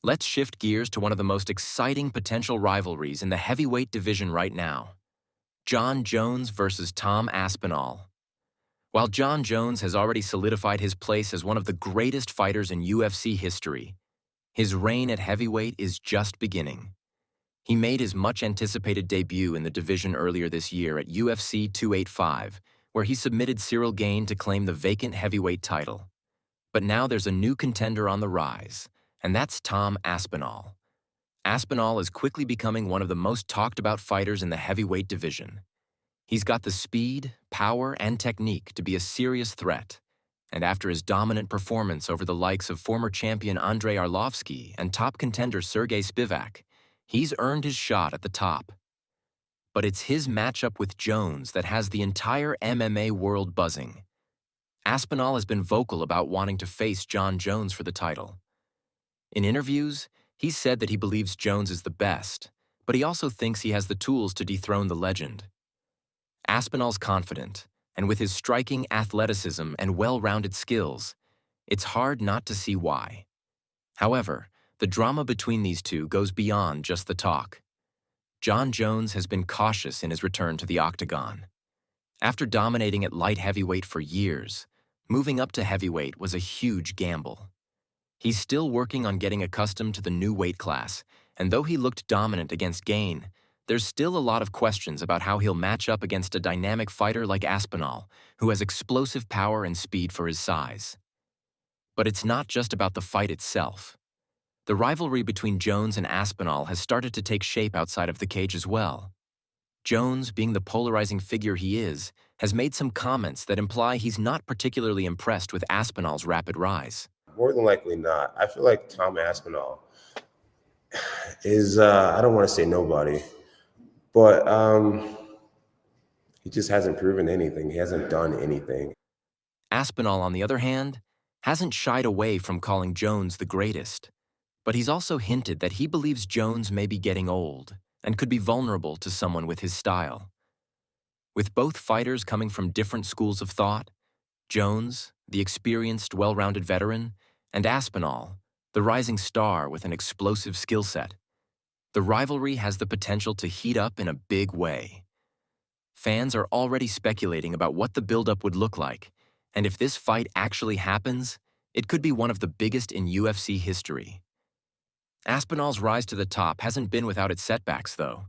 Let's shift gears to one of the most exciting potential rivalries in the heavyweight division right now. Jon Jones versus Tom Aspinall. While Jon Jones has already solidified his place as one of the greatest fighters in UFC history, his reign at heavyweight is just beginning. He made his much-anticipated debut in the division earlier this year at UFC 285, where he submitted Cyril Gane to claim the vacant heavyweight title. But now there's a new contender on the rise, and that's Tom Aspinall. Aspinall is quickly becoming one of the most talked-about fighters in the heavyweight division. He's got the speed, power, and technique to be a serious threat, and after his dominant performance over the likes of former champion Andrei Arlovski and top contender Sergey Spivak, he's earned his shot at the top. But it's his matchup with Jones that has the entire MMA world buzzing. Aspinall has been vocal about wanting to face Jon Jones for the title. In interviews, he's said that he believes Jones is the best, but he also thinks he has the tools to dethrone the legend. Aspinall's confident, and with his striking athleticism and well-rounded skills, it's hard not to see why. However, the drama between these two goes beyond just the talk. Jon Jones has been cautious in his return to the Octagon. After dominating at light heavyweight for years, moving up to heavyweight was a huge gamble. He's still working on getting accustomed to the new weight class, and though he looked dominant against Gane, there's still a lot of questions about how he'll match up against a dynamic fighter like Aspinall, who has explosive power and speed for his size. But it's not just about the fight itself. The rivalry between Jones and Aspinall has started to take shape outside of the cage as well. Jones, being the polarizing figure he is, has made some comments that imply he's not particularly impressed with Aspinall's rapid rise. More than likely not. I feel like Tom Aspinall is, I don't want to say nobody, but he just hasn't proven anything. He hasn't done anything. Aspinall, on the other hand, hasn't shied away from calling Jones the greatest, but he's also hinted that he believes Jones may be getting old and could be vulnerable to someone with his style. With both fighters coming from different schools of thought, Jones, the experienced, well-rounded veteran, and Aspinall, the rising star with an explosive skill set, the rivalry has the potential to heat up in a big way. Fans are already speculating about what the build-up would look like, and if this fight actually happens, it could be one of the biggest in UFC history. Aspinall's rise to the top hasn't been without its setbacks, though.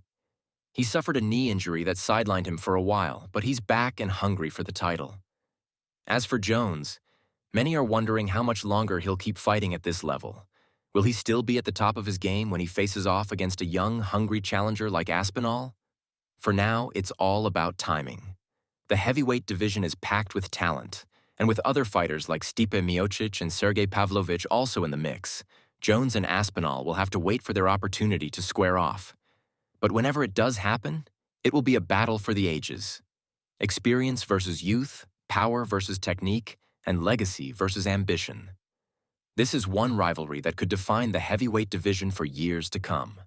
He suffered a knee injury that sidelined him for a while, but he's back and hungry for the title. As for Jones, many are wondering how much longer he'll keep fighting at this level. Will he still be at the top of his game when he faces off against a young, hungry challenger like Aspinall? For now, it's all about timing. The heavyweight division is packed with talent, and with other fighters like Stipe Miocic and Sergey Pavlovich also in the mix, Jones and Aspinall will have to wait for their opportunity to square off. But whenever it does happen, it will be a battle for the ages. Experience versus youth, power versus technique, and legacy versus ambition. This is one rivalry that could define the heavyweight division for years to come.